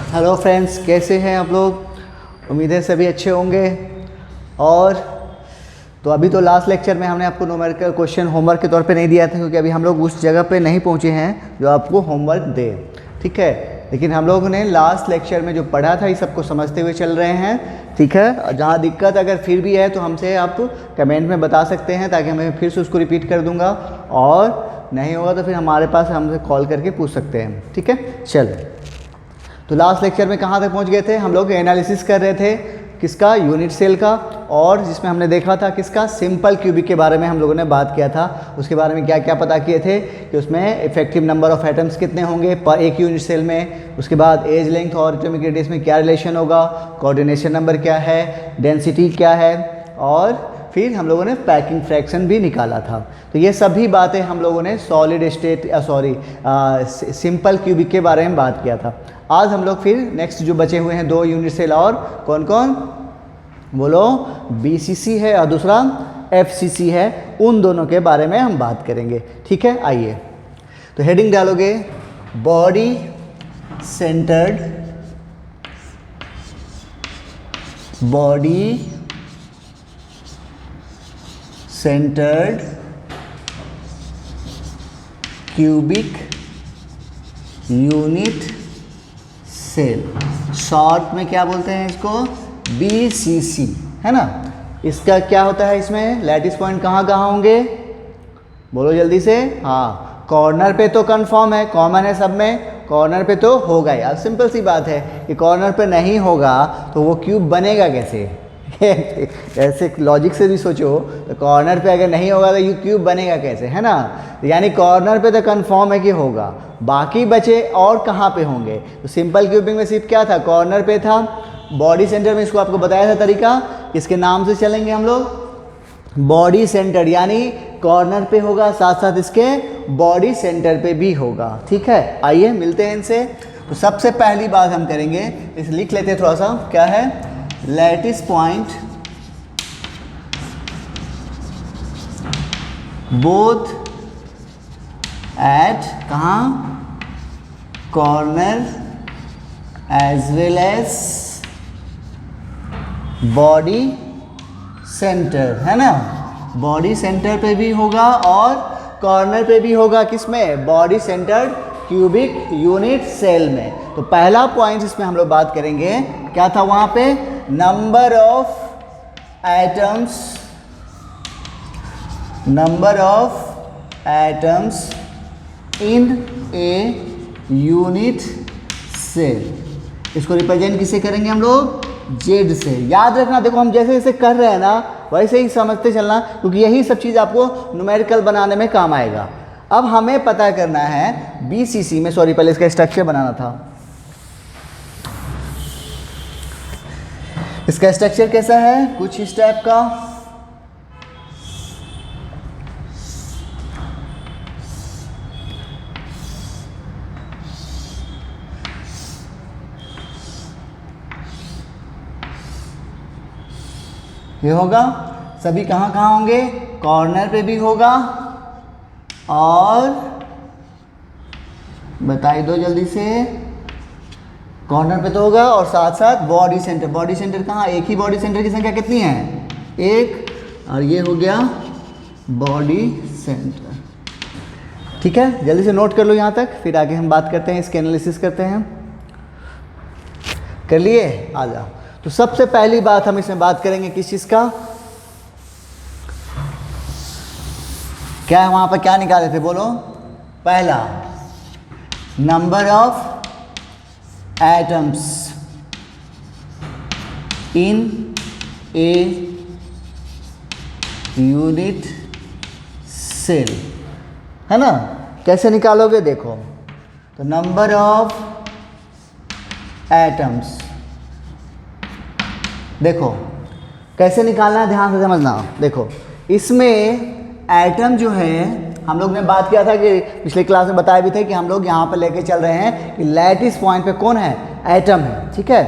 Hello friends, कैसे हैं आप लोग? उम्मीद है सभी अच्छे होंगे। और तो अभी तो लास्ट लेक्चर में हमने आपको न्यूमेरिकल क्वेश्चन होमवर्क के तौर पे नहीं दिया था, क्योंकि अभी हम लोग उस जगह पे नहीं पहुंचे हैं जो आपको होमवर्क दे, ठीक है। लेकिन हम लोगों ने लास्ट लेक्चर में जो पढ़ा था, इस सबको समझते हुए चल रहे हैं, ठीक है। जहाँ दिक्कत अगर फिर भी है तो हमसे आप कमेंट में बता सकते हैं, ताकि मैं फिर से उसको रिपीट कर दूँगा, और नहीं होगा तो फिर हमारे पास हमसे कॉल करके पूछ सकते हैं, ठीक है। चल, तो लास्ट लेक्चर में कहाँ तक पहुँच गए थे हम लोग? एनालिसिस कर रहे थे किसका? यूनिट सेल का, और जिसमें हमने देखा था किसका? सिंपल क्यूबिक के बारे में हम लोगों ने बात किया था। उसके बारे में क्या क्या पता किए थे कि उसमें इफेक्टिव नंबर ऑफ एटम्स कितने होंगे पर एक यूनिट सेल में, उसके बाद एज लेंथ और एटॉमिक रेडियस में क्या रिलेशन होगा, कोऑर्डिनेशन नंबर क्या है, डेंसिटी क्या है, और फिर हम लोगों ने पैकिंग फ्रैक्शन भी निकाला था। तो ये सभी बातें हम लोगों ने सॉलिड स्टेट सिंपल क्यूबिक के बारे में बात किया था। आज हम लोग फिर नेक्स्ट जो बचे हुए हैं दो यूनिट सेल, और कौन कौन बोलो? बीसीसी है और दूसरा एफसीसी है। उन दोनों के बारे में हम बात करेंगे, ठीक है। आइए, तो हेडिंग डालोगे body centred cubic unit cell, short में क्या बोलते हैं इसको? बीसीसी, है ना। इसका क्या होता है? इसमें लैटिस पॉइंट कहाँ कहाँ होंगे? बोलो जल्दी से। हाँ, कॉर्नर पे तो कंफर्म है, कॉमन है सब में, कॉर्नर पे तो होगा ही। अब सिंपल सी बात है कि कॉर्नर पे नहीं होगा तो वो क्यूब बनेगा कैसे? ऐसे लॉजिक से भी सोचो, तो कॉर्नर पे अगर नहीं होगा तो ये क्यूब बनेगा कैसे, है ना। यानी कॉर्नर पे तो कंफर्म है कि होगा, बाकी बचे और कहाँ पे होंगे? तो सिंपल क्यूबिंग में सिर्फ क्या था? कॉर्नर पे था। बॉडी सेंटर में इसको आपको बताया था तरीका, इसके नाम से चलेंगे हम लोग। बॉडी सेंटर यानी कॉर्नर पे होगा, साथ साथ इसके बॉडी सेंटर पे भी होगा, ठीक है। आइए मिलते हैं इनसे। तो सबसे पहली बात हम करेंगे, इसे लिख लेते हैं थोड़ा सा, क्या है? लैटिस पॉइंट बोथ एट कहाँ? Corner as well as body centre, है ना। बॉडी सेंटर पे भी होगा और कॉर्नर पे भी होगा। किसमें? Body centred cubic unit cell में। तो पहला पॉइंट इसमें हम लोग बात करेंगे, क्या था वहां पे? Number of atoms in a unit cell. इसको रिप्रेजेंट किससे करेंगे हम लोग? जेड से। याद रखना, देखो हम जैसे जैसे कर रहे हैं ना वैसे ही समझते चलना, क्योंकि यही सब चीज़ आपको न्यूमेरिकल बनाने में काम आएगा। अब हमें पता करना है बीसीसी में, सॉरी पहले इसका स्ट्रक्चर बनाना था। इसका स्ट्रक्चर कैसा है? कुछ इस टाइप का। ये होगा। सभी कहाँ कहाँ होंगे? कॉर्नर पे भी होगा, और बताइए दो जल्दी से। कॉर्नर पे तो होगा और साथ साथ बॉडी सेंटर। बॉडी सेंटर कहाँ? एक ही बॉडी सेंटर की संख्या कितनी है? एक, और ये हो गया बॉडी सेंटर, ठीक है। जल्दी से नोट कर लो यहाँ तक, फिर आगे हम बात करते हैं, इसके एनालिसिस करते हैं। कर लिए? आ जाओ। तो सबसे पहली बात हम इसमें बात करेंगे किस चीज़ का? क्या है वहाँ पर? क्या निकाले थे बोलो? पहला, number of atoms in a unit cell, है ना। कैसे निकालोगे? देखो, तो नंबर ऑफ एटम्स, देखो कैसे निकालना है, ध्यान से समझना। देखो इसमें एटम जो है, हम लोग ने बात किया था कि पिछले क्लास में बताया भी थे कि हम लोग यहाँ पर लेके चल रहे हैं कि लैटिस पॉइंट पे कौन है? एटम है, ठीक है।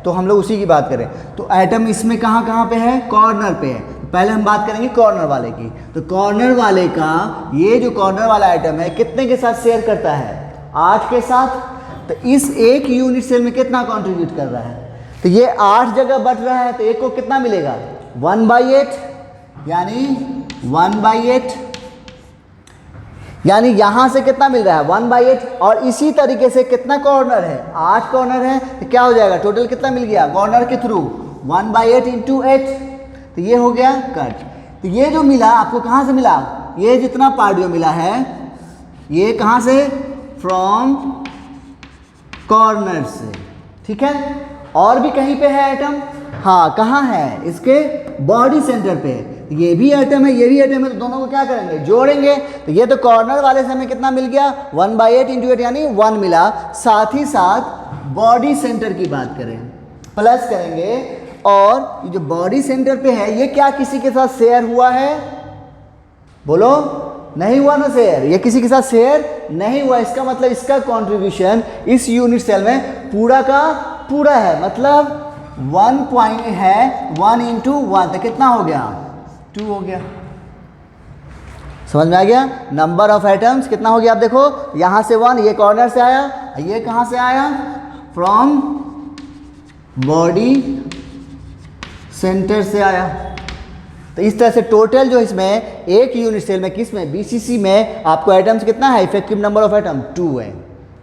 तो हम लोग उसी की बात करें। तो एटम इसमें कहाँ कहाँ पे है? कॉर्नर पे है। पहले हम बात करेंगे कॉर्नर वाले की। तो कॉर्नर वाले का, ये जो कॉर्नर वाला आइटम है कितने के साथ शेयर करता है? 8 के साथ। तो इस एक यूनिट सेल में कितना कंट्रीब्यूट कर रहा है? तो ये 8 जगह बट रहा है, तो एक को कितना मिलेगा? 1/8, यानी 1/8, यानी यहां से कितना मिल रहा है? 1/8। और इसी तरीके से कितना कॉर्नर है? 8 कॉर्नर है, तो क्या हो जाएगा? टोटल कितना मिल गया कॉर्नर के थ्रू? 1/8 × 8, तो ये हो गया कट। तो ये जो मिला आपको कहाँ से मिला? ये जितना पार्ट जो मिला है ये कहाँ से? फ्रॉम कॉर्नर से, ठीक है। और भी कहीं पे है आइटम? हाँ, कहाँ है? इसके बॉडी सेंटर पे। ये भी आइटम है, ये भी आइटम है, तो दोनों को क्या करेंगे? जोड़ेंगे। तो ये तो कॉर्नर वाले से हमें कितना मिल गया? 1/8 × 8 यानी 1 मिला। साथ ही साथ बॉडी सेंटर की बात करें, प्लस करेंगे। और ये जो बॉडी सेंटर पे है ये क्या किसी के साथ शेयर हुआ है? बोलो, नहीं हुआ ना शेयर। ये किसी के साथ शेयर नहीं हुआ, इसका मतलब इसका कंट्रीब्यूशन इस यूनिट सेल में पूरा का पूरा है। मतलब 1 पॉइंट है, 1 × 1, तो कितना हो गया? 2 हो गया। समझ में आ गया? नंबर ऑफ एटम्स कितना हो गया? आप देखो, यहां से 1, ये कॉर्नर से आया, ये कहां से आया? फ्रॉम बॉडी सेंटर से आया। तो इस तरह से टोटल जो इसमें एक यूनिट सेल में, किस में? बीसीसी में आपको एटम्स कितना है? इफेक्टिव नंबर ऑफ एटम 2 है,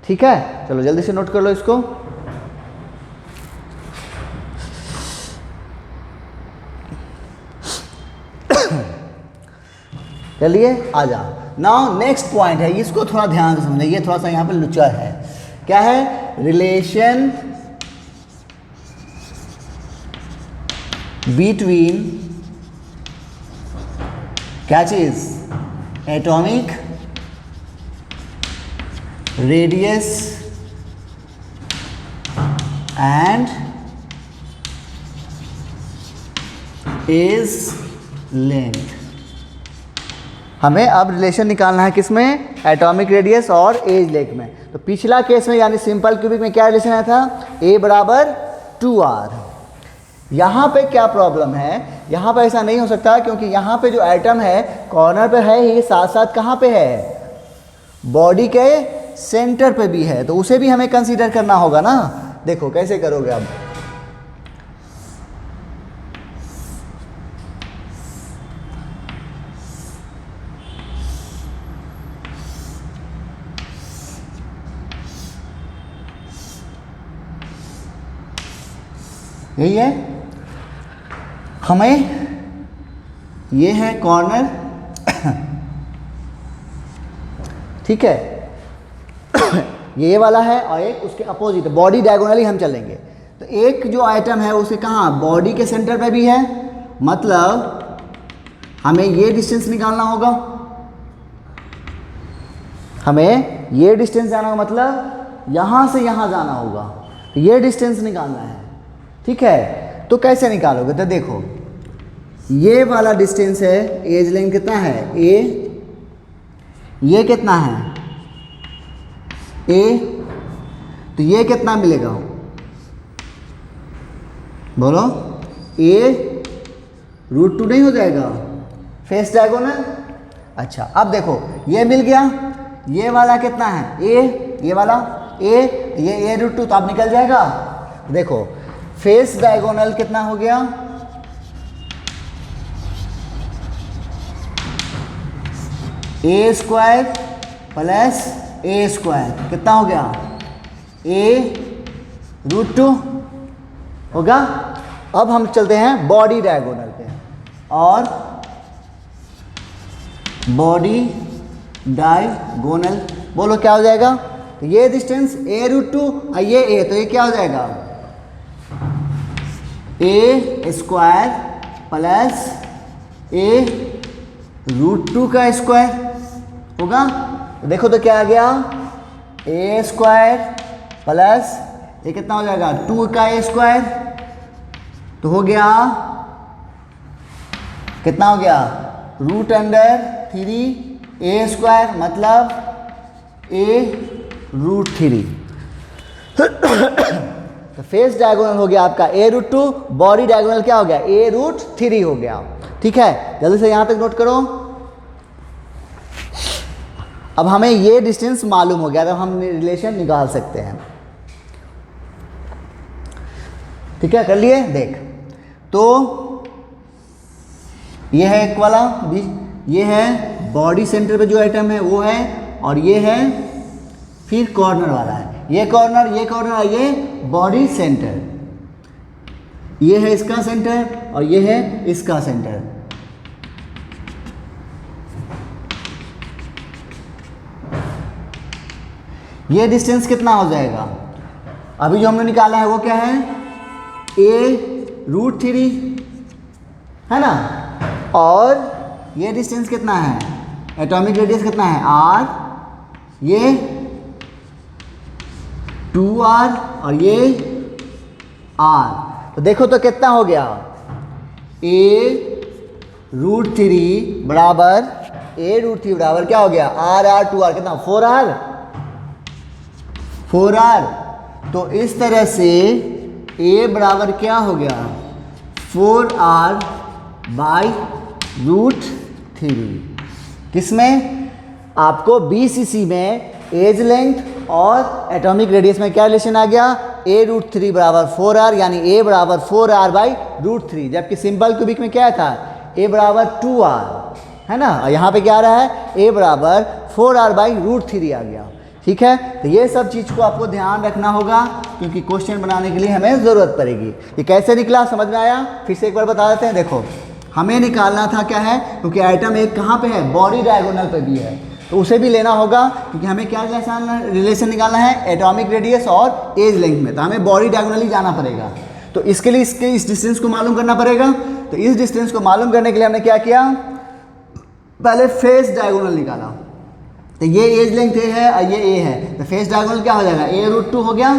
ठीक है। चलो जल्दी से नोट कर लो इसको। चलिए आ जा। नाउ नेक्स्ट पॉइंट है, इसको थोड़ा ध्यान से समझना, ये थोड़ा सा यहाँ पे लुचा है। क्या है? रिलेशन बिटवीन क्या चीज? Atomic radius and edge length. हमें अब रिलेशन निकालना है किसमें? एटॉमिक रेडियस और एज लेंथ में। तो पिछला केस में यानी सिंपल क्यूबिक में क्या रिलेशन आया था? A = 2R। यहाँ पे क्या प्रॉब्लम है? यहाँ पे ऐसा नहीं हो सकता, क्योंकि यहाँ पे जो एटम है कॉर्नर पे है ही, साथ साथ कहाँ पे है? बॉडी के सेंटर पे भी है, तो उसे भी हमें कंसीडर करना होगा ना। देखो कैसे करोगे अब। यही है, हमें ये है कॉर्नर, ठीक है। ये वाला है और एक उसके अपोजिट बॉडी डायगोनली हम चलेंगे। तो एक जो आइटम है उसे कहाँ? बॉडी के सेंटर पे भी है, मतलब हमें ये डिस्टेंस निकालना होगा। हमें ये डिस्टेंस जाना होगा, मतलब यहाँ से यहाँ जाना होगा, तो ये डिस्टेंस निकालना है, ठीक है। तो कैसे निकालोगे? तो देखो, ये वाला डिस्टेंस है, एज लेंथ कितना है? ए। ये कितना है? ए। तो ये कितना मिलेगा? बोलो, A √2 नहीं हो जाएगा? Face diagonal. अच्छा, अब देखो ये मिल गया, ये वाला कितना है? A, ये वाला A, ये A √2, तो अब निकल जाएगा। देखो फेस डायगोनल कितना हो गया? A² प्लस A² कितना हो गया? A √2 होगा। अब हम चलते हैं बॉडी डायगोनल पे, और बॉडी डायगोनल बोलो क्या हो जाएगा? तो ये डिस्टेंस A √2 और ये A, तो ये क्या हो जाएगा? A² प्लस A √2 का स्क्वायर होगा। तो देखो तो क्या आ गया? A² प्लस ये कितना हो जाएगा? 2 का A², तो हो गया कितना हो गया? √3 A², मतलब A √3। तो फेस डायगोनल हो गया आपका A √2, बॉडी डायगोनल क्या हो गया? A √3 हो गया। ठीक है, जल्दी से यहां तक नोट करो। अब हमें ये डिस्टेंस मालूम हो गया, तो हम रिलेशन निकाल सकते हैं। ठीक है, कर लिए। देख तो ये है एक वाला भी, ये है बॉडी सेंटर पे जो आइटम है वो है, और ये है फिर कॉर्नर वाला है, ये कॉर्नर ये बॉडी सेंटर, ये है इसका सेंटर और ये है इसका सेंटर। ये डिस्टेंस कितना हो जाएगा? अभी जो हमने निकाला है वो क्या है? a√3 है ना, और ये डिस्टेंस कितना है? एटॉमिक रेडियस कितना है? r, ये 2r और ये r। तो देखो तो कितना हो गया? a√3 बराबर क्या हो गया? r 2r कितना? 4r। तो इस तरह से a बराबर क्या हो गया? 4r/√3। किसमें? आपको BCC में एज लेंथ और एटॉमिक रेडियस में क्या रिलेशन आ गया? a√3 बराबर 4r, यानी a बराबर 4r/√3, जबकि सिंपल क्यूबिक में क्या था? a बराबर 2r है ना, और यहाँ पे क्या आ रहा है? a बराबर 4r/√3 आ गया। ठीक है, तो ये सब चीज़ को आपको ध्यान रखना होगा, क्योंकि क्वेश्चन बनाने के लिए हमें ज़रूरत पड़ेगी। ये कैसे निकला समझ में आया? फिर से एक बार बता देते हैं। देखो हमें निकालना था क्या है, क्योंकि आइटम एक कहाँ पे है? बॉडी डायगोनल पे भी है, तो उसे भी लेना होगा, क्योंकि हमें क्या रिलेशन निकालना है? एटॉमिक रेडियस और एज लेंथ में, तो हमें बॉडी डायगोनली जाना पड़ेगा। तो इसके लिए इस डिस्टेंस को मालूम करना पड़ेगा। तो इस डिस्टेंस को मालूम करने के लिए हमने क्या किया? पहले फेस डायगोनल निकाला। तो ये एज लेंथ ए है और ये ए है, तो फेस डायगोनल क्या हो जाएगा? a√2 हो गया।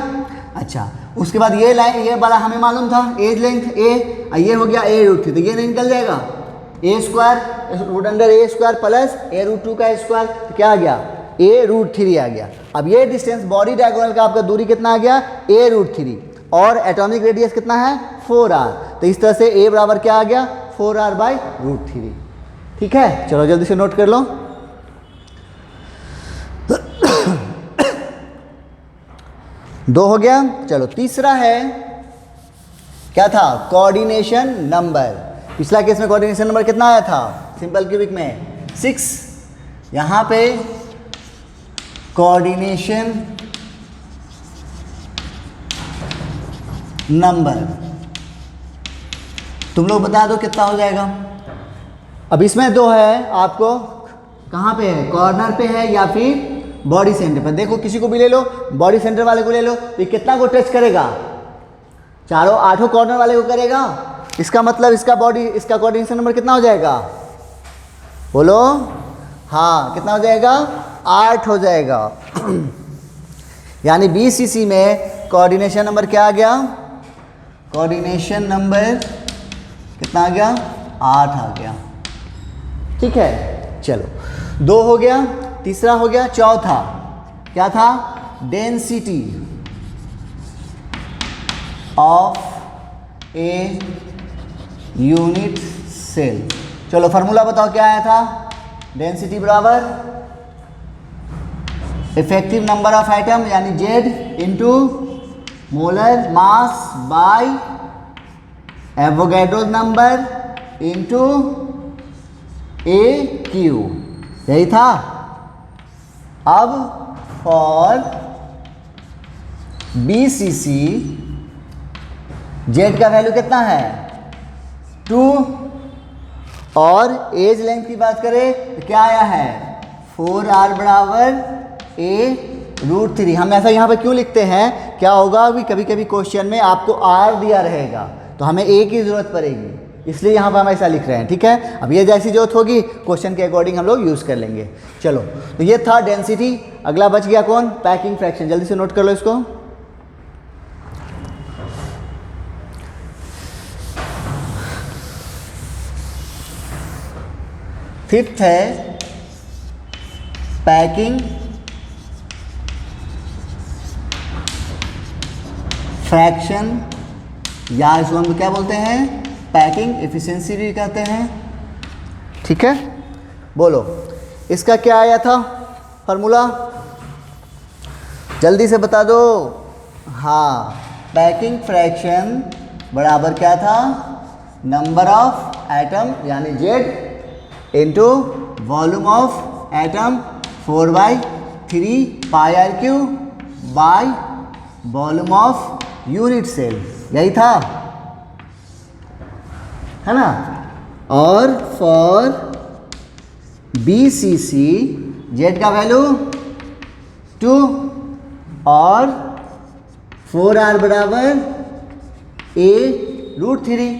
अच्छा, उसके बाद ये लाइन, ये वाला हमें मालूम था एज लेंथ ए, और ये हो गया a√3, तो ये नहीं निकल जाएगा? a² प्लस a√2 का स्क्वायर, तो क्या आ गया? a√3 आ गया। अब ये डिस्टेंस बॉडी डायगोनल का आपका दूरी कितना आ गया? a√3, और एटॉमिक रेडियस कितना है? 4r। तो इस तरह से a बराबर क्या आ गया? 4r/√3। ठीक है, चलो जल्दी से नोट कर लो। दो हो गया। चलो तीसरा है, क्या था? Coordination number. पिछला केस में कोऑर्डिनेशन नंबर कितना आया था? सिंपल क्यूबिक में 6। यहां पे कोऑर्डिनेशन नंबर तुम लोग बता दो कितना हो जाएगा। अब इसमें दो है, आपको कहाँ पे है? कॉर्नर पे है या फिर बॉडी सेंटर पर। देखो किसी को भी ले लो, बॉडी सेंटर वाले को ले लो, तो ये कितना को टच करेगा? चारों 8 कॉर्नर वाले को करेगा। इसका मतलब इसका कोऑर्डिनेशन नंबर कितना हो जाएगा? बोलो। हाँ, कितना हो जाएगा? 8 हो जाएगा। यानी BCC में कोऑर्डिनेशन नंबर क्या आ गया? कोऑर्डिनेशन नंबर कितना आ गया? 8 आ गया। ठीक है, चलो 2 हो गया। तीसरा हो गया, चौथा क्या था? Density of a unit cell. चलो फार्मूला बताओ क्या आया था? डेंसिटी बराबर इफेक्टिव नंबर ऑफ आइटम यानी Z into molar mass by Avogadro number into AQ, यही था। अब फॉर BCC Z का वैल्यू कितना है? 2, और एज लेंथ की बात करें तो क्या आया है? 4r बराबर a√3। हम ऐसा यहाँ पे क्यों लिखते हैं? क्या होगा अभी कभी कभी क्वेश्चन में आपको r दिया रहेगा, तो हमें a की जरूरत पड़ेगी, इसलिए यहाँ पर हम ऐसा लिख रहे हैं। ठीक है, अब ये जैसी जरूरत होगी क्वेश्चन के अकॉर्डिंग हम लोग यूज़ कर लेंगे। चलो, तो ये था डेंसिटी। अगला बच गया कौन? Packing fraction. जल्दी से नोट कर लो इसको। फिफ्थ है पैकिंग फ्रैक्शन, या इसको हम क्या बोलते हैं? पैकिंग एफिशिएंसी भी कहते हैं। ठीक है, बोलो इसका क्या आया था फार्मूला? जल्दी से बता दो। हाँ, पैकिंग फ्रैक्शन बराबर क्या था, नंबर ऑफ एटम यानी Z into volume of atom 4/3 pi are cube by volume of unit cell, यही था, है ना। और फॉर BCC Z का वैल्यू 2 और 4R बराबर A√3।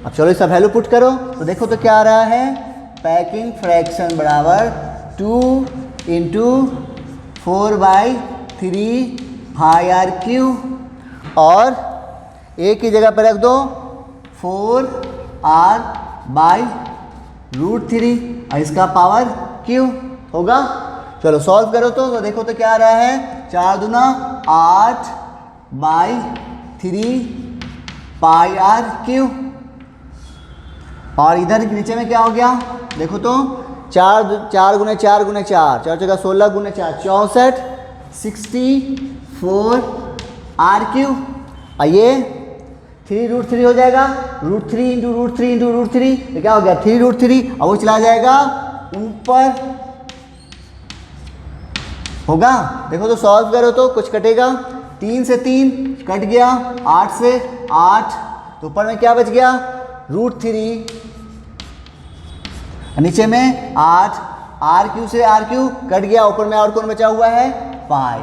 अब चलो इसका वैल्यू पुट करो तो देखो तो क्या आ रहा है, पैकिंग फ्रैक्शन बराबर 2 इंटू 4/3 पाई आर क्यू और A की जगह पर रख दो 4R/√3 और इसका पावर Q होगा। चलो सॉल्व करो तो देखो तो क्या आ रहा है, 4 दूना 8/3 पाई आर क्यू और इधर नीचे में क्या हो गया, देखो तो 4 गुने 4 गुने 4 जगह 16 गुने 4 64 64 आर क्यू और ये 3√3 हो जाएगा, √3 इंटू √3 इंटू √3 तो क्या हो गया 3√3 और वो चला जाएगा ऊपर होगा। देखो तो सॉल्व करो तो कुछ कटेगा, 3 से 3 कट गया, 8 से 8 तो ऊपर में क्या बच गया √3, नीचे में 8 आर क्यू से आर क्यू कट गया, ऊपर में और कौन बचा हुआ है पाई।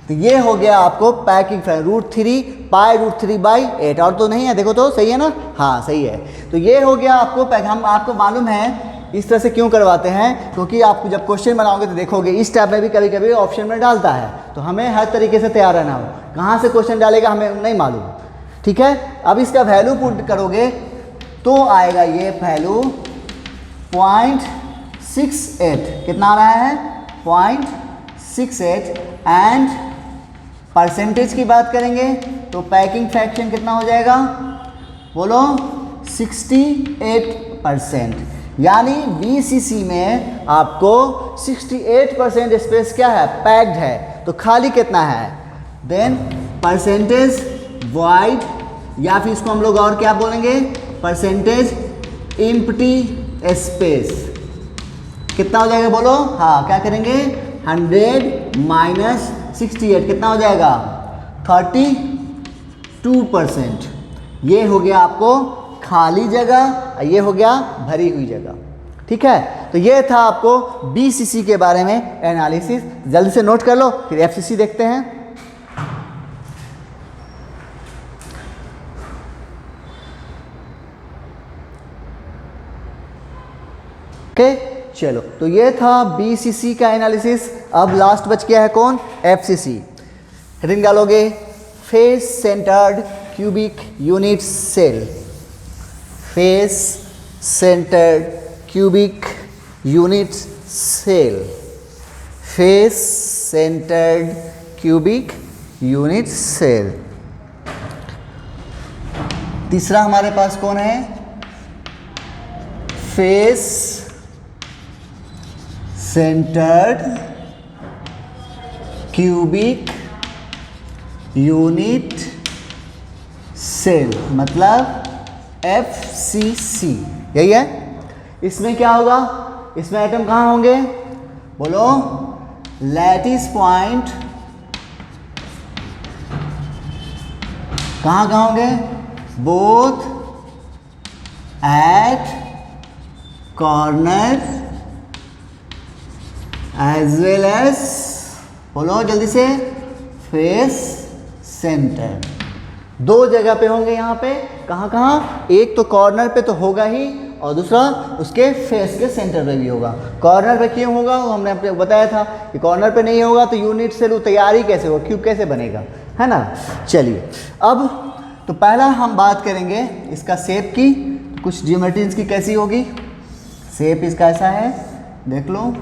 तो ये हो गया आपको पैकिंग √3 पाई √3/8 और तो नहीं है, देखो तो सही है ना, हाँ सही है। तो ये हो गया आपको हम आपको मालूम है इस तरह से क्यों करवाते हैं, क्योंकि आप जब क्वेश्चन बनाओगे तो देखोगे इस टाइप में भी कभी कभी ऑप्शन में डालता है, तो हमें हर तरीके से तैयार रहना हो, कहाँ से क्वेश्चन डालेगा हमें नहीं मालूम, ठीक है। अब इसका वैल्यू पुट करोगे तो आएगा ये वैल्यू 0.68, कितना आ रहा है 0.68 एंड परसेंटेज की बात करेंगे तो पैकिंग फ्रैक्शन कितना हो जाएगा बोलो 68%, यानी BCC में आपको 68% स्पेस क्या है पैक्ड है, तो खाली कितना है, देन परसेंटेज वॉइड या फिर इसको हम लोग और क्या बोलेंगे परसेंटेज एम्प्टी स्पेस कितना हो जाएगा बोलो, हाँ क्या करेंगे 100 माइनस 68 कितना हो जाएगा 32%। ये हो गया आपको खाली जगह, ये हो गया भरी हुई जगह, ठीक है। तो ये था आपको BCC के बारे में एनालिसिस, जल्दी से नोट कर लो फिर FCC देखते हैं। ओके चलो, तो ये था BCC का एनालिसिस। अब लास्ट बच गया है कौन, FCC। हेडिंग डालोगे face centred cubic unit cell, face centred cubic unit cell, face centred cubic unit cell. तीसरा हमारे पास कौन है, face centred cubic unit cell मतलब FCC, यही है। इसमें क्या होगा, इसमें एटम कहाँ होंगे बोलो, लैटिस पॉइंट कहाँ कहाँ होंगे, both at corner as well as बोलो जल्दी से फेस सेंटर, दो जगह पे होंगे यहाँ पे, कहाँ कहाँ, एक तो कॉर्नर पे तो होगा ही और दूसरा उसके फेस के सेंटर पे भी होगा। कॉर्नर पे क्यों होगा वो हमने आपको बताया था कि कॉर्नर पे नहीं होगा तो यूनिट सेल तैयारी कैसे होगा, क्यूब कैसे बनेगा, है ना। चलिए अब तो पहला हम बात करेंगे इसका शेप की, कुछ ज्योमेट्री इसकी कैसी होगी, शेप इसका ऐसा है देख लो।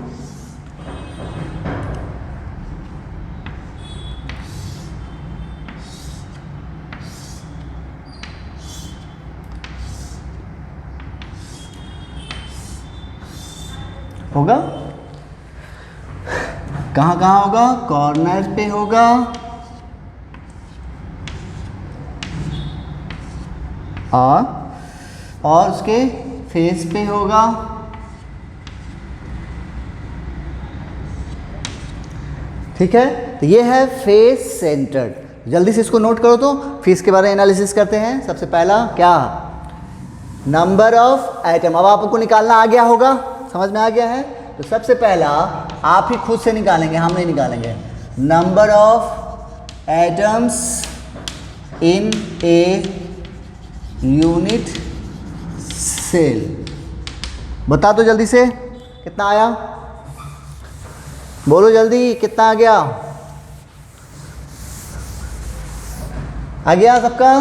होगा कहाँ कहाँ होगा, कॉर्नर पे होगा और उसके फेस पे होगा ठीक है। तो ये है फेस सेंटर्ड। जल्दी से इसको नोट करो। तो फिर इसके बारे में एनालिसिस करते हैं। सबसे पहला क्या, नंबर ऑफ एटम। अब आपको निकालना आ गया होगा, समझ में आ गया है। तो सबसे पहला आप ही खुद से निकालेंगे, हम नहीं निकालेंगे। Number of atoms in a unit cell. बता दो जल्दी से कितना आया, बोलो जल्दी कितना आ गया। आ गया सबका?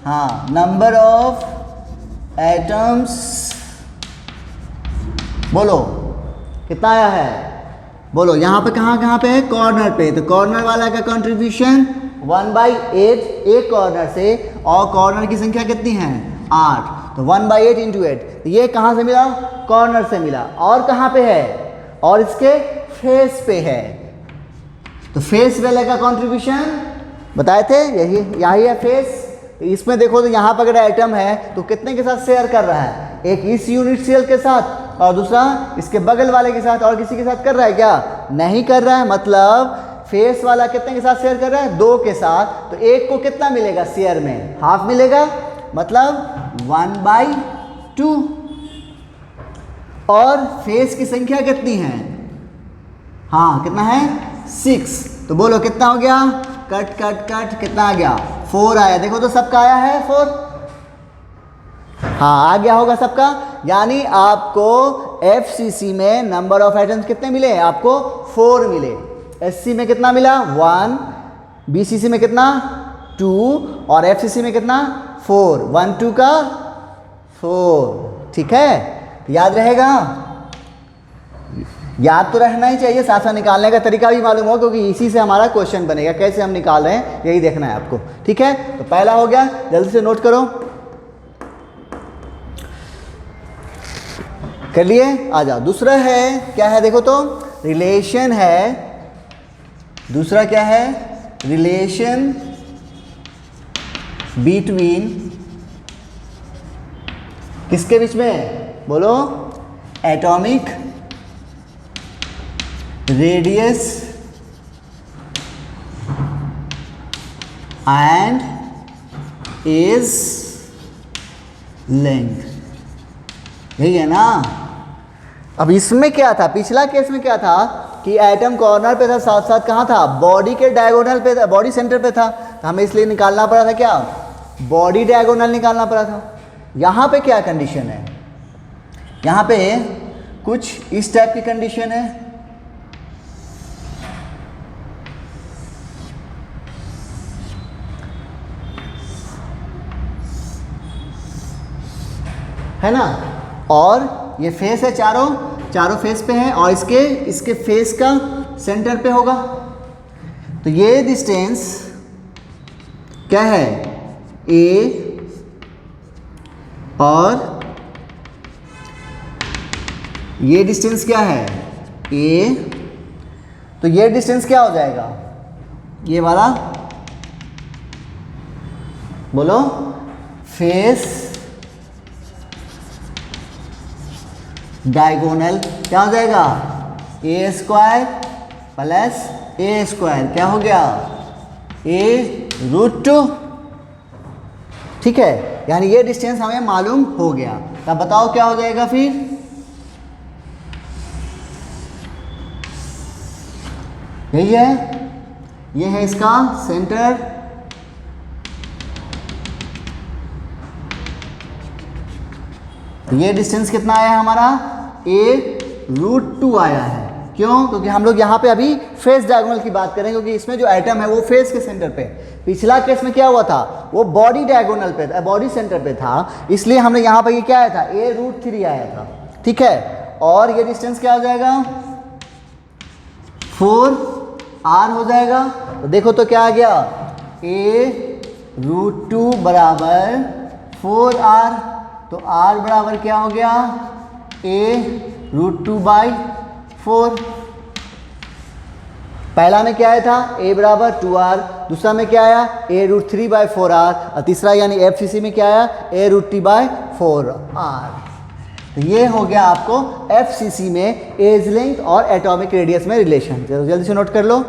हाँ, नंबर ऑफ एटम्स, बोलो कितना आया है, बोलो। यहाँ पे कहाँ पे है, कॉर्नर पे। तो कॉर्नर वाला का कंट्रीब्यूशन 1/8 एक कॉर्नर से, और कॉर्नर की संख्या कितनी है, 8। तो 1/8 इंटू 8। तो ये कहाँ से मिला, कॉर्नर से मिला। और कहाँ पे है, और इसके फेस पे है। तो फेस वाले का कंट्रीब्यूशन बताए थे, यही है फेस। तो इसमें देखो, तो यहाँ पर अगर एटम है तो कितने के साथ शेयर कर रहा है, एक इस यूनिट सेल के साथ और दूसरा इसके बगल वाले के साथ। और किसी के साथ कर रहा है क्या, नहीं कर रहा है। मतलब फेस वाला कितने के साथ शेयर कर रहा है, 2 के साथ। तो एक को कितना मिलेगा शेयर में, हाफ मिलेगा, मतलब 1/2। और फेस की संख्या कितनी है, हाँ कितना है, 6। तो बोलो कितना हो गया, कट कट कट कितना आ गया, 4 आया। देखो तो सबका आया है 4, हाँ आ गया होगा सबका। यानी आपको FCC में नंबर ऑफ एटम्स कितने मिले, आपको 4 मिले। SC में कितना मिला, 1, BCC में कितना, 2, और FCC में कितना, 4। 1 2 का 4, ठीक है। याद रहेगा, याद तो रहना ही चाहिए, साथ साथ निकालने का तरीका भी मालूम हो, क्योंकि इसी से हमारा क्वेश्चन बनेगा। कैसे हम निकाल रहे हैं यही देखना है आपको, ठीक है। तो पहला हो गया, जल्दी से नोट करो, कर लिए, आ जाओ। दूसरा है, क्या है देखो तो, रिलेशन है। दूसरा क्या है, रिलेशन बिटवीन, किसके बीच में, बोलो, atomic radius and edge length, यही है ना। अब इसमें क्या था, पिछला केस में क्या था कि एटम कॉर्नर पे था, साथ साथ कहाँ था, बॉडी के डायगोनल पे था, बॉडी सेंटर पे था। तो हमें इसलिए निकालना पड़ा था क्या, बॉडी डायगोनल निकालना पड़ा था। यहाँ पे क्या कंडीशन है, यहाँ पे कुछ इस टाइप की कंडीशन है ना। और ये फेस है, चारों फेस पे है, और इसके फेस का सेंटर पे होगा। तो ये डिस्टेंस क्या है, A, और ये डिस्टेंस क्या है, A। तो ये डिस्टेंस क्या हो जाएगा, ये वाला, बोलो, फेस डायगोनल क्या हो जाएगा, A² प्लस A², क्या हो गया, A√2, ठीक है। यानी ये डिस्टेंस हमें मालूम हो गया। तब बताओ क्या हो जाएगा फिर, यही है, ये है इसका सेंटर, ये डिस्टेंस कितना आया हमारा, A√2 आया है। क्यों, क्योंकि हम लोग यहाँ पे अभी फेस डायगोनल की बात करें, क्योंकि इसमें जो एटम है वो फेस के सेंटर पे। पिछला केस में क्या हुआ था, वो बॉडी डायगोनल पे था, बॉडी सेंटर पे था, इसलिए हमने यहाँ पे ये क्या आया था, A√3 आया था, ठीक है। और ये डिस्टेंस क्या हो जाएगा, 4R हो जाएगा। तो देखो तो क्या आ गया, A√2 बराबर 4R। तो R बराबर क्या हो गया, A√2/4। पहला में क्या आया था a बराबर 2r, दूसरा में क्या आया a√3/4r, और तीसरा यानी FCC में क्या आया a√t/4r। तो ये हो गया आपको FCC में एज लेंथ और एटॉमिक रेडियस में रिलेशन। जल्दी से नोट कर लो।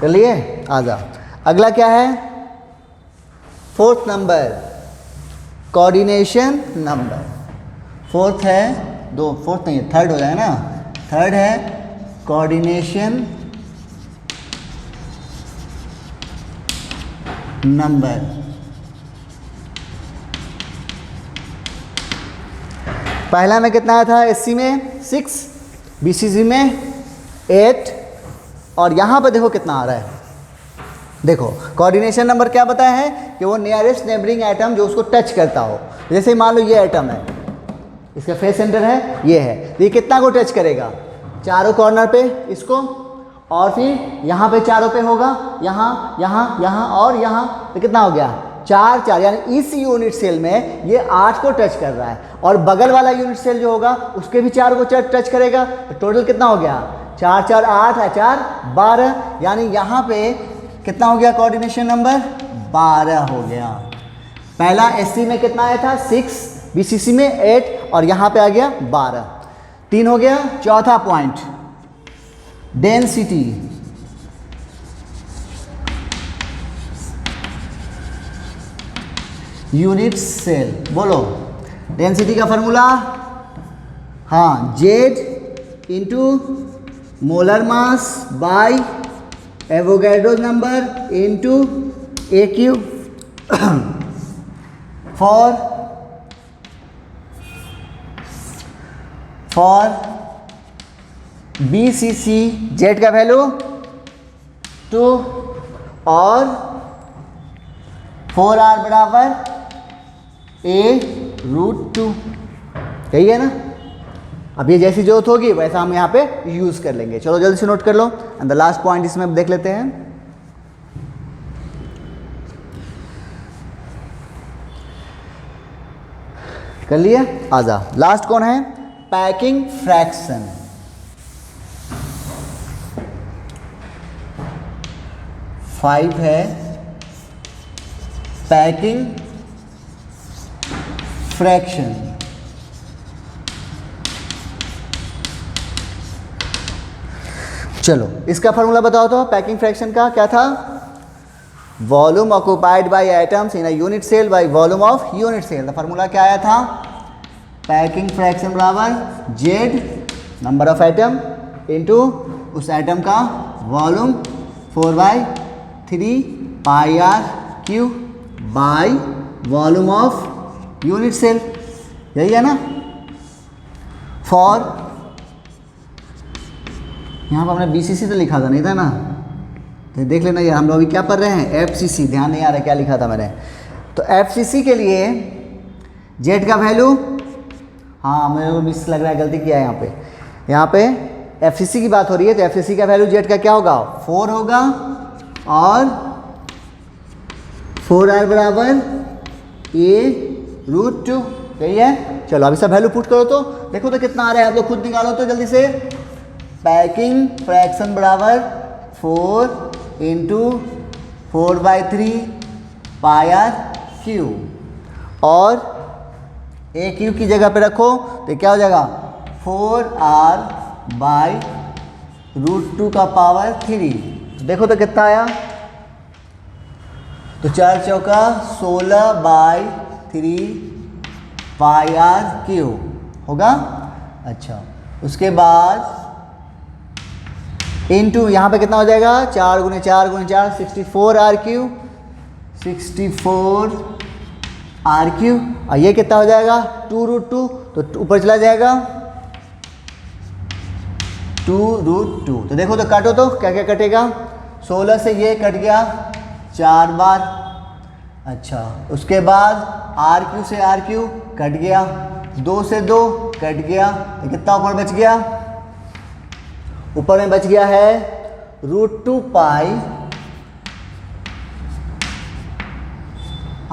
कर लिए? आजा, अगला क्या है? Fourth number, coordination number. Fourth है, दो फोर्थ नहीं है, थर्ड हो जाएगा ना। थर्ड है कोऑर्डिनेशन नंबर। पहला में कितना आया था? एससी में 6, बीसीसी में 8, और यहाँ पर देखो कितना आ रहा है। देखो कोऑर्डिनेशन नंबर क्या बताया है कि वो नियरेस्ट नेबरिंग एटम जो उसको टच करता हो। जैसे मान लो ये एटम है, इसका फेस सेंटर है, ये है, तो ये कितना को टच करेगा? चारों कॉर्नर पे इसको, और फिर यहाँ पे चारों पे होगा, यहाँ यहाँ यहाँ और यहाँ, तो कितना हो गया? 4 4, यानी इस यूनिट सेल में ये 8 को टच कर रहा है, और बगल वाला यूनिट सेल जो होगा उसके भी 4 को टच करेगा। तो टोटल कितना हो गया? 4 4 8 है, 4 12, यानी यहाँ पे कितना हो गया कोऑर्डिनेशन नंबर? 12 हो गया। पहला एससी में कितना आया था? 6, बीसीसी में 8, और यहाँ पे आ गया 12। 3 हो गया। चौथा पॉइंट, डेंसिटी। यूनिट सेल, बोलो डेंसिटी का फॉर्मूला। हाँ, Z into molar mass by Avogadro number into A Q for BCC. Z का वैल्यू 2 और 4r बराबर a√2, यही है ना। अब ये जैसी जरूरत होगी वैसा हम यहाँ पे यूज़ कर लेंगे। चलो जल्दी से नोट कर लो। एंड द लास्ट पॉइंट इसमें देख लेते हैं। कर लिए? आजा, लास्ट कौन है? Packing fraction. फाइव है पैकिंग फ्रैक्शन। चलो इसका फॉर्मूला बताओ तो। पैकिंग फ्रैक्शन का क्या था? Volume occupied by atoms in a unit cell by volume of unit cell. Formula क्या आया था? पैकिंग फ्रैक्शन बराबर Z number of atom into उस एटम का volume 4/3 pi are cube by volume of unit cell. यही है ना। For, यहाँ पर हमने बीसीसी तो लिखा था, नहीं था ना, तो देख लेना यार। हम लोग अभी क्या पढ़ रहे हैं? एफसीसी। ध्यान नहीं आ रहा क्या लिखा था मैंने। तो एफसीसी के लिए जेड का वैल्यू, हाँ मेरे को मिस लग रहा है, गलती किया है यहाँ पे। यहाँ पे एफसीसी की बात हो रही है, तो एफसीसी का वैल्यू जेड का क्या होगा? 4 होगा, और 4r बराबर a√2, यही है। चलो अभी सब वैल्यू पुट करो तो देखो तो कितना आ रहा है। आप लोग खुद निकालो तो जल्दी से। पैकिंग फ्रैक्शन बराबर 4 इंटू 4/3 पाई आर क्यू, और ए क्यू की जगह पे रखो तो क्या हो जाएगा? 4r/√2 का पावर 3। देखो तो कितना आया? तो 4 चौका 16/3 पाई आर क्यू होगा। अच्छा, उसके बाद इनटू यहाँ पे कितना हो जाएगा? 4 × 4 × 4 64r क्यू, 64r क्यू, और ये कितना हो जाएगा? 2√2, तो ऊपर चला जाएगा 2√2। तो देखो तो काटो तो क्या क्या कटेगा? 16 से ये कट गया 4 बार। अच्छा, उसके बाद आर क्यू से आर क्यू कट गया, 2 से 2 कट गया, तो कितना ऊपर बच गया? ऊपर में बच गया है √2 पाई,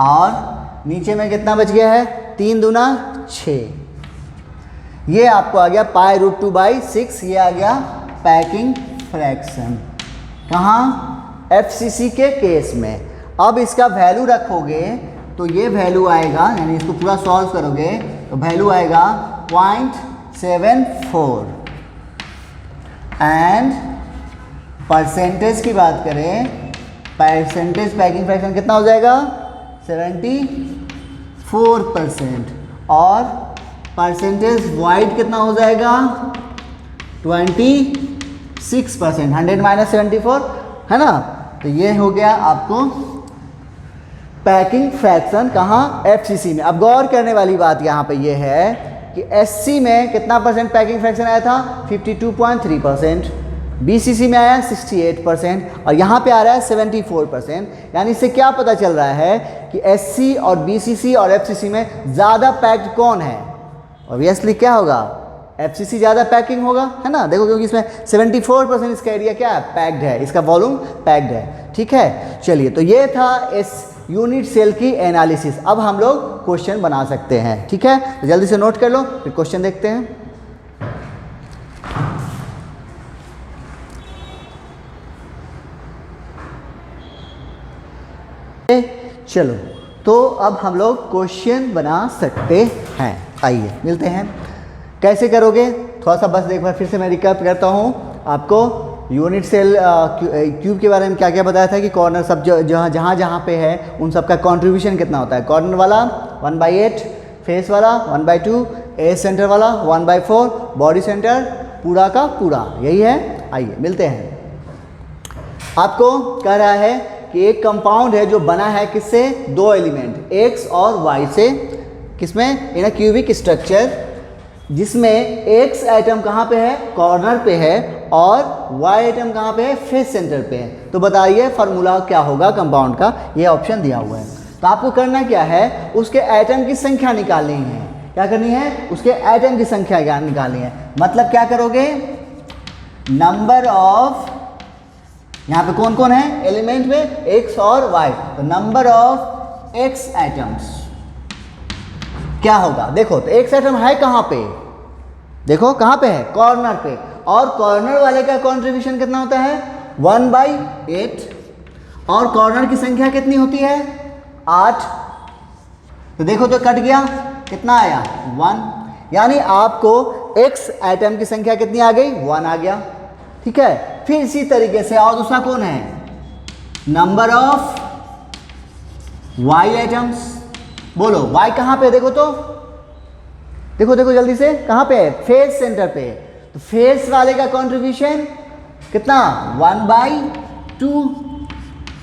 और नीचे में कितना बच गया है? 3 दूना 6। ये आपको आ गया π√2/6, ये आ गया पैकिंग फ्रैक्शन कहाँ, FCC के केस में। अब इसका वैल्यू रखोगे तो ये वैल्यू आएगा, यानी इसको पूरा सॉल्व करोगे तो वैल्यू आएगा 0.74। एंड परसेंटेज की बात करें, परसेंटेज पैकिंग फ्रैक्शन कितना हो जाएगा 74%, और परसेंटेज वॉइड कितना हो जाएगा 26%, 100 - 74 है ना। तो ये हो गया आपको पैकिंग फ्रैक्शन कहाँ, FCC में। अब गौर करने वाली बात यहाँ पे ये है कि SC में कितना परसेंट पैकिंग फ्रैक्शन आया था 52.3%, BCC में आया 68%, और यहाँ पे आ रहा है 74%। यानी इससे क्या पता चल रहा है कि SC और BCC और FCC में ज़्यादा पैक्ड कौन है। ऑब्वियसली क्या होगा, FCC ज़्यादा पैकिंग होगा, है ना। देखो क्योंकि इसमें 74% इसका एरिया क्या है, पैक्ड है, इसका वॉल्यूम पैक्ड है। ठीक है, चलिए, तो ये था इस यूनिट सेल की एनालिसिस। अब हम लोग क्वेश्चन बना सकते हैं। ठीक है, तो जल्दी से नोट कर लो, फिर क्वेश्चन देखते हैं। चलो, तो अब हम लोग क्वेश्चन बना सकते हैं। आइए मिलते हैं। कैसे करोगे, थोड़ा सा बस एक बार फिर से मैं रिकैप करता हूँ आपको। यूनिट सेल क्यूब के बारे में क्या क्या बताया था कि कॉर्नर सब जहाँ जहाँ पे है उन सब का कंट्रीब्यूशन कितना होता है। कॉर्नर वाला 1/8, फेस वाला 1/2, एज सेंटर वाला 1/4, बॉडी सेंटर पूरा का पूरा, यही है। आइए मिलते हैं। आपको कह रहा है कि एक कंपाउंड है जो बना है किससे, दो एलिमेंट x और y से, किसमें, इन अ क्यूबिक स्ट्रक्चर, जिसमें x आइटम कहाँ पे है, कॉर्नर पे है, और y आइटम कहाँ पे है, फेस सेंटर पे है। तो बताइए फार्मूला क्या होगा कंपाउंड का, ये ऑप्शन दिया हुआ है। तो आपको करना क्या है, उसके आइटम की संख्या निकालनी है। क्या करनी है, उसके आइटम की संख्या निकालनी है। मतलब क्या करोगे, नंबर ऑफ, यहाँ पे कौन कौन है एलिमेंट में, x और y, तो नंबर ऑफ x आइटम्स क्या होगा। देखो तो x आइटम है कहाँ पे, देखो कहाँ पे है, कॉर्नर पे, और कॉर्नर वाले का कंट्रीब्यूशन कितना होता है 1/8, और कॉर्नर की संख्या कितनी होती है 8। तो देखो तो कट गया, कितना आया 1, यानी आपको x आइटम की संख्या कितनी आ गई, 1 आ गया। ठीक है, फिर इसी तरीके से और दूसरा कौन है, नंबर ऑफ y आइटम्स। बोलो y कहाँ पे, देखो तो, देखो देखो जल्दी से, कहाँ पे है, फेस सेंटर पे। तो फेस वाले का कंट्रीब्यूशन कितना 1/2,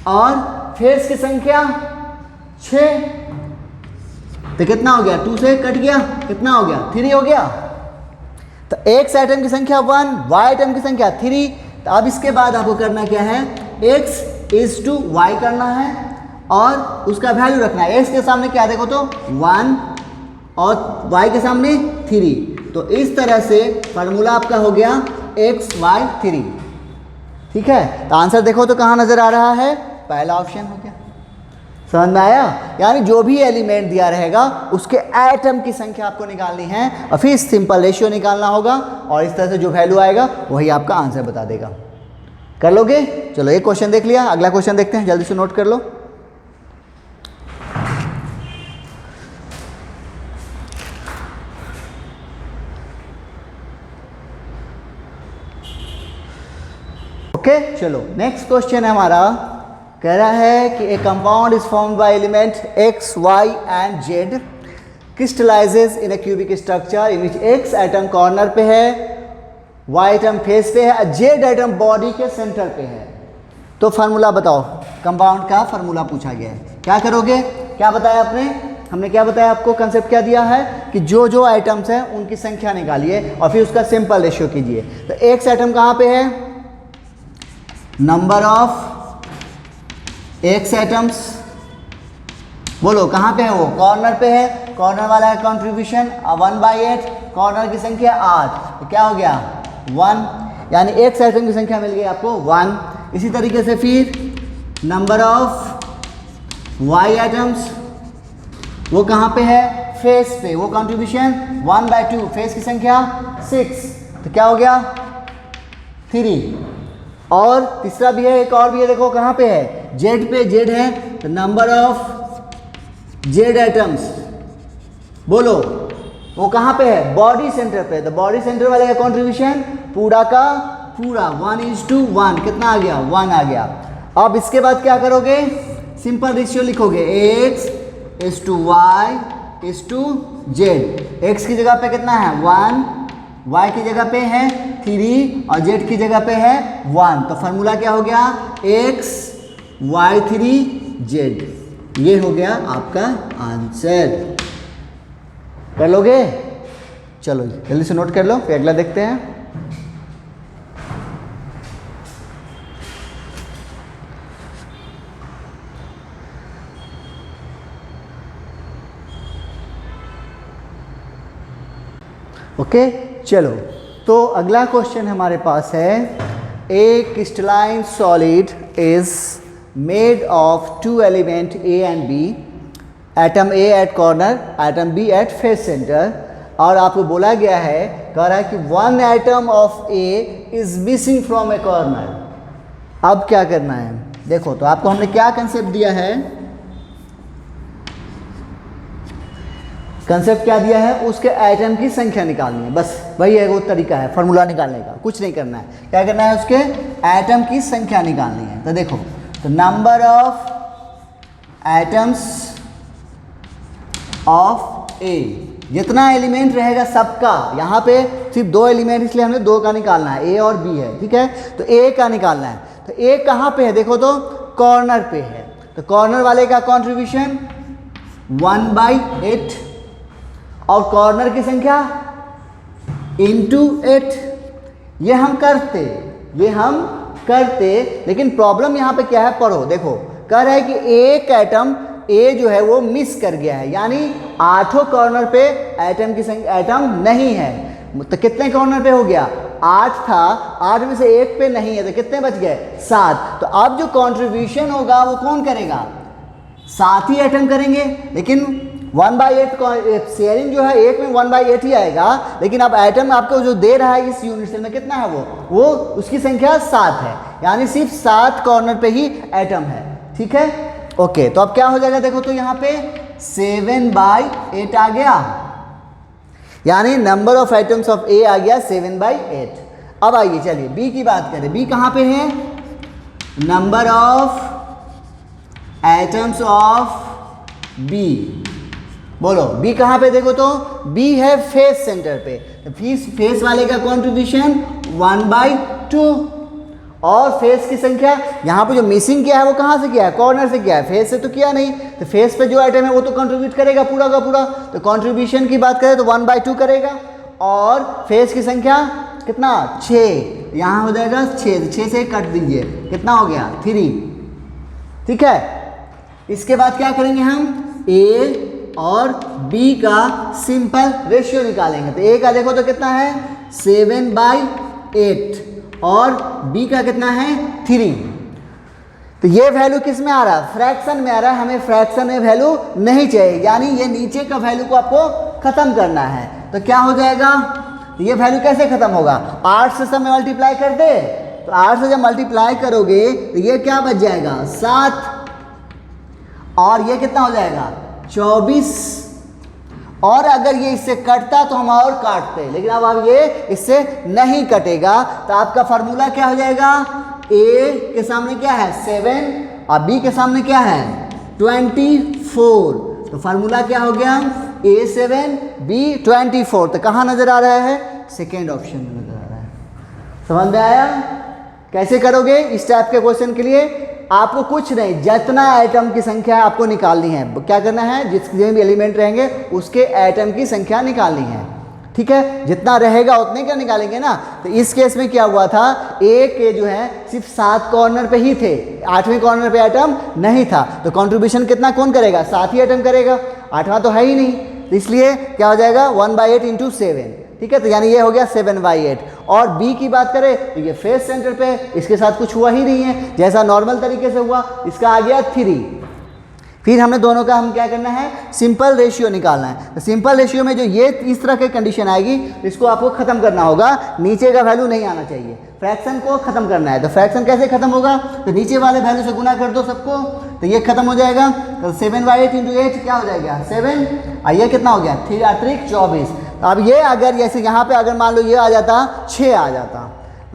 और फेस की संख्या 6, तो कितना हो गया, 2 से कट गया, कितना हो गया 3 हो गया। तो x आइटम की संख्या 1, y आइटम की संख्या 3। तो अब इसके बाद आपको करना क्या है, x = y करना है, और उसका वैल्यू रखना है। x के सामने क्या, देखो तो 1, और y के सामने 3। तो इस तरह से फार्मूला आपका हो गया x/3। ठीक है, तो आंसर देखो तो कहाँ नजर आ रहा है, पहला ऑप्शन हो गया। समझ में आया, यानी जो भी एलिमेंट दिया रहेगा उसके एटम की संख्या आपको निकालनी है, और फिर सिंपल रेशियो निकालना होगा, और इस तरह से जो वैल्यू आएगा वही आपका आंसर बता देगा। कर लोगे, चलो एक क्वेश्चन देख लिया, अगला क्वेश्चन देखते हैं, जल्दी से नोट कर लो। ओके, चलो नेक्स्ट क्वेश्चन है हमारा, कह रहा है कि ए compound is formed by element x, y and z, crystallises in A cubic structure in which x item corner पे है, y आइटम फेस पे है, और z आइटम बॉडी के सेंटर पे है। तो फार्मूला बताओ, कंपाउंड का फार्मूला पूछा गया है। क्या करोगे, क्या बताया आपने, हमने क्या बताया आपको, कंसेप्ट क्या दिया है कि जो जो आइटम्स हैं उनकी संख्या निकालिए और फिर उसका सिंपल रेशियो कीजिए। तो x आइटम कहाँ पे है, नंबर ऑफ x आइटम्स, बोलो कहाँ पे है, वो कॉर्नर पे है, कॉर्नर वाला है कंट्रीब्यूशन 1/8, कॉर्नर की संख्या 8, तो क्या हो गया 1, यानी x आइटम की संख्या मिल गई आपको 1। इसी तरीके से फिर नंबर ऑफ y आइटम्स, वो कहाँ पे है, फेस पे, वो कंट्रीब्यूशन 1/2, फेस की संख्या 6, तो क्या हो गया 3। और तीसरा भी है, एक और भी है, देखो कहाँ पे है, जेड पे, जेड है तो नंबर ऑफ जेड एटम्स, बोलो वो कहाँ पे है, बॉडी सेंटर पे, तो बॉडी सेंटर वाले का कंट्रीब्यूशन पूरा का पूरा 1:1, कितना आ गया 1 आ गया। अब इसके बाद क्या करोगे, सिंपल रेशियो लिखोगे, x:y:z, x की जगह पे कितना है 1, y की जगह पे है 3 और z की जगह पे है 1, तो फार्मूला क्या हो गया x:y:3z, ये हो गया आपका आंसर। कर लोगे, चलो जल्दी से नोट कर लो, फिर अगला देखते हैं। ओके चलो, तो अगला क्वेश्चन हमारे पास है, a crystalline solid is made of 2 element A and B, atom A at corner, atom B at face centre, और आपको बोला गया है, कह रहा है कि 1 atom of A is missing from A corner. अब क्या करना है, देखो तो आपको हमने क्या कंसेप्ट दिया है, कंसेप्ट क्या दिया है, उसके एटम की संख्या निकालनी है, बस वही है वो तरीका है फार्मूला निकालने का, कुछ नहीं करना है। क्या करना है, उसके एटम की संख्या निकालनी है। तो देखो, तो नंबर ऑफ एटम्स ऑफ ए, जितना एलिमेंट रहेगा सबका, यहाँ पे सिर्फ 2 एलिमेंट इसलिए हमने 2 का निकालना है, ए और बी है, ठीक है, तो ए का निकालना है। तो ए कहाँ पे है, देखो तो कॉर्नर पे है, तो कॉर्नर वाले का कॉन्ट्रीब्यूशन 1/8 और कॉर्नर की संख्या इंटू 8, ये हम करते, लेकिन प्रॉब्लम यहाँ पे क्या है, पढ़ो, देखो कह रहा है कि एक एटम ए जो है वो मिस कर गया है, यानी 8 कॉर्नर पे एटम की संख्या, एटम नहीं है, तो कितने कॉर्नर पे हो गया 8 था, 8 में से एक पे नहीं है, तो कितने बच गए 7। तो अब जो कंट्रीब्यूशन होगा वो कौन करेगा, 7 ही एटम करेंगे, लेकिन 1/8 शेयरिंग जो है एक में 1/8 ही आएगा, लेकिन अब एटम आपको जो दे रहा है इस यूनिट सेल में कितना है, वो उसकी संख्या 7 है, यानी सिर्फ 7 कॉर्नर पे ही एटम है, ठीक है। ओके, तो अब क्या हो जाएगा, देखो तो यहाँ पे 7/8 आ गया, यानी नंबर ऑफ एटम्स ऑफ ए आ गया 7/8। अब आइए चलिए बी की बात करें, बी कहाँ पे है, number of atoms of B, बोलो बी कहाँ पे, देखो तो बी है फेस सेंटर पे, तो फेस वाले का कंट्रीब्यूशन 1/2 और फेस की संख्या, यहाँ पे जो मिसिंग किया है वो कहाँ से किया है, कॉर्नर से किया है, फेस से तो किया नहीं, तो फेस पे जो आइटम है वो तो कंट्रीब्यूट करेगा पूरा का पूरा, तो कंट्रीब्यूशन की बात करें तो 1/2 करेगा, और फेस की संख्या कितना 6, यहाँ हो जाएगा 6 से कट दीजिए, कितना हो गया 3, ठीक है। इसके बाद क्या करेंगे हम, ए और बी का सिंपल रेशियो निकालेंगे, तो ए का देखो तो कितना है 7/8 और बी का कितना है 3, तो ये वैल्यू किस में आ रहा है, फ्रैक्शन में आ रहा है, हमें फ्रैक्शन में वैल्यू नहीं चाहिए, यानी ये नीचे का वैल्यू को आपको खत्म करना है, तो क्या हो जाएगा, ये वैल्यू कैसे खत्म होगा, 8 से सब में मल्टीप्लाई कर दे, तो 8 से जब मल्टीप्लाई करोगे तो ये क्या बच जाएगा 7, और ये कितना हो जाएगा 24, और अगर ये इससे कटता तो हम और काटते, लेकिन अब ये इससे नहीं कटेगा, तो आपका फार्मूला क्या हो जाएगा, ए के सामने क्या है 7 और बी के सामने क्या है 24, तो फार्मूला क्या हो गया A7 B24, तो कहाँ नजर आ रहा है, सेकेंड ऑप्शन में नजर आ रहा है। समझ में आया, कैसे करोगे इस टाइप के क्वेश्चन के लिए, आपको कुछ नहीं, जितना एटम की संख्या आपको निकालनी है, क्या करना है, जितने भी एलिमेंट रहेंगे उसके एटम की संख्या निकालनी है, ठीक है, जितना रहेगा उतने का निकालेंगे ना। तो इस केस में क्या हुआ था, ए के जो है सिर्फ 7 कॉर्नर पे ही थे, 8वें कॉर्नर पे एटम नहीं था, तो कंट्रीब्यूशन कितना कौन करेगा, 7 ही एटम करेगा, 8वां तो है ही नहीं, तो इसलिए क्या हो जाएगा 1/8 × 7, ठीक है, तो यानी ये हो गया 7/8। और बी की बात करें तो ये फेस सेंटर पे, इसके साथ कुछ हुआ ही नहीं है, जैसा नॉर्मल तरीके से हुआ, इसका आ गया 3, फिर हमने दोनों का हम क्या करना है, सिंपल रेशियो निकालना है। तो सिंपल रेशियो में जो ये इस तरह की कंडीशन आएगी, इसको आपको खत्म करना होगा, नीचे का वैल्यू नहीं आना चाहिए, फ्रैक्शन को खत्म करना है। तो फ्रैक्शन कैसे खत्म होगा, तो नीचे वाले वैल्यू से गुना कर दो सबको, तो ये खत्म हो जाएगा। तो 7/8 × 8 क्या हो जाएगा 7, और ये कितना हो गया 3 × 8 24। तो अब ये अगर जैसे यहाँ पे अगर मान लो ये आ जाता 6 आ जाता,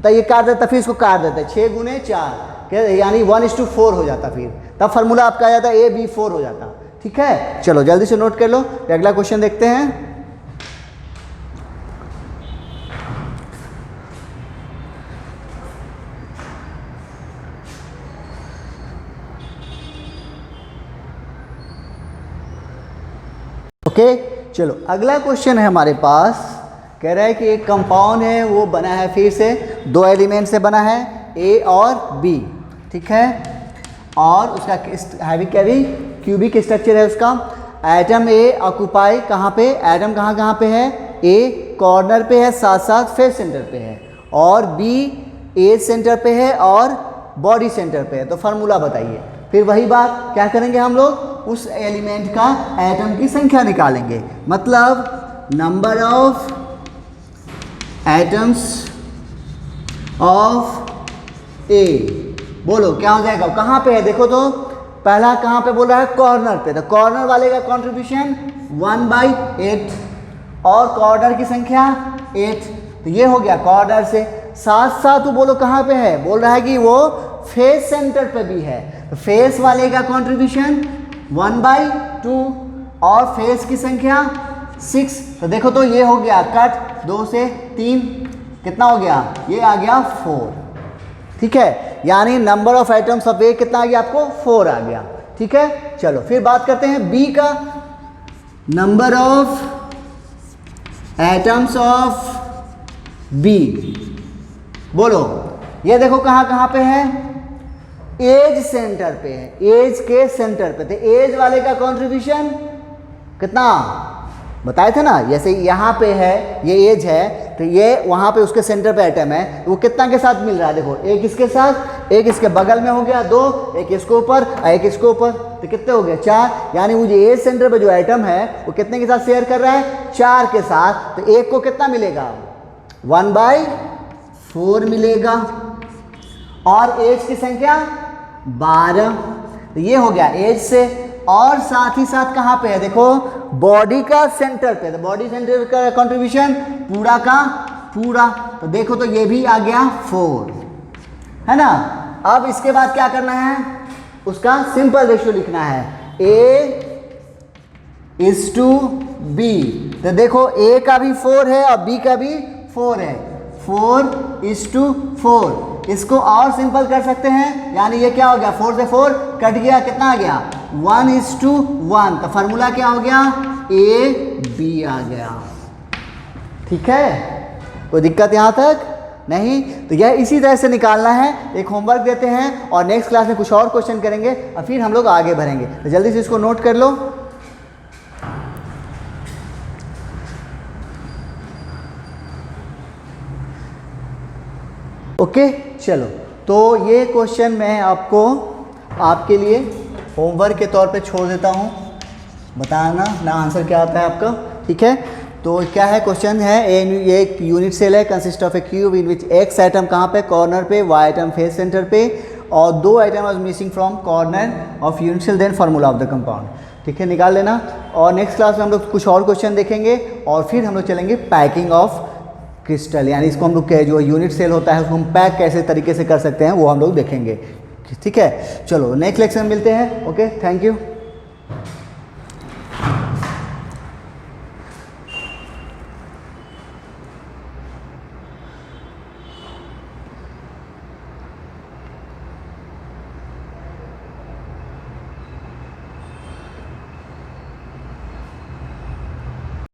तो ये काट देता, फिर इसको काट देते 6 × 4 यानी 1:4 हो जाता, फिर तब फार्मूला आपका आ जाता AB4 हो जाता। ठीक है, चलो जल्दी से नोट कर लो, अगला क्वेश्चन देखते हैं। ओके चलो अगला क्वेश्चन है हमारे पास, कह रहा है कि एक कंपाउंड है वो बना है फिर से 2 एलिमेंट से बना है A और B। ठीक है, और उसका हैवी कैवी क्यूबिक स्ट्रक्चर है उसका। एटम ए ऑक्यूपाई कहाँ पे, एटम कहाँ पे है, ए कॉर्नर पे है, साथ साथ फेस सेंटर पे है, और बी एज सेंटर पे है और बॉडी सेंटर पे है। तो फार्मूला बताइए। फिर वही बात क्या करेंगे हम लोग, उस एलिमेंट का एटम की संख्या निकालेंगे, मतलब नंबर ऑफ एटम्स ऑफ ए। बोलो क्या हो जाएगा, कहाँ पे है, देखो तो पहला कहाँ पे बोल रहा है, कॉर्नर पे। तो कॉर्नर वाले का कंट्रीब्यूशन 1/8 और कॉर्नर की संख्या 8। तो ये हो गया कॉर्नर से। साथ साथ वो बोलो कहाँ पे है, बोल रहा है कि वो फेस सेंटर पे भी है। तो फेस वाले का कंट्रीब्यूशन 1/2 और फेस की संख्या 6। तो देखो तो ये हो गया कट 2 से 3, कितना हो गया, ये आ गया 4। ठीक है, यानी नंबर ऑफ एटम्स ऑफ ए कितना आ गया आपको, 4 आ गया। ठीक है, चलो फिर बात करते हैं बी का। Number of atoms of B, बोलो ये देखो कहाँ पे है, एज सेंटर पे है, एज के सेंटर पे। तो एज वाले का कंट्रीब्यूशन कितना बताए थे ना, जैसे यहाँ पे है ये एज है, तो ये वहाँ पे उसके सेंटर पे एटम है, वो कितना के साथ मिल रहा है, देखो एक इसके साथ, एक इसके बगल में हो गया 2, एक इसके ऊपर और एक इसके ऊपर, तो कितने हो गए 4। यानी वो जो एज सेंटर पे जो एटम है वो कितने के साथ शेयर कर रहा है, 4 के साथ। तो एक को कितना मिलेगा 1/4 मिलेगा, और एज की संख्या 12। तो ये हो गया एज से, और साथ ही साथ कहाँ पे है, देखो बॉडी का सेंटर पे। तो बॉडी सेंटर का कंट्रीब्यूशन पूरा का पूरा, तो देखो तो ये भी आ गया 4, है ना। अब इसके बाद क्या करना है, उसका सिंपल रेशियो लिखना है, A:B। तो देखो A का भी 4 है और B का भी 4 है, 4:4। इसको और सिंपल कर सकते हैं, यानी ये क्या हो गया, 4 से 4 कट गया, कितना आ गया 1:1। तो फार्मूला क्या हो गया, AB आ गया। ठीक है, कोई दिक्कत यहाँ तक नहीं। तो यह इसी तरह से निकालना है। एक होमवर्क देते हैं और नेक्स्ट क्लास में कुछ और क्वेश्चन करेंगे और फिर हम लोग आगे बढ़ेंगे। तो जल्दी से इसको नोट कर लो। ओके चलो, तो ये क्वेश्चन मैं आपको आपके लिए होमवर्क के तौर पे छोड़ देता हूँ, बताना ना आंसर क्या आता है आपका। ठीक है, तो क्या है क्वेश्चन है, ये एक यूनिट सेल है, consist of A cube in which x item कहाँ पे, कॉर्नर पे, वाई आइटम फेस सेंटर पे, और 2 atom was missing from corner of unit cell, then formula of the compound. ठीक है, निकाल लेना। और नेक्स्ट क्लास में हम लोग कुछ और क्वेश्चन देखेंगे और फिर हम लोग चलेंगे पैकिंग ऑफ क्रिस्टल, यानी इसको हम लोग जो यूनिट सेल होता है उसको हम पैक कैसे तरीके से कर सकते हैं वो हम लोग देखेंगे। ठीक है, चलो नेक्स्ट लेक्चर में मिलते हैं। Okay, thank you.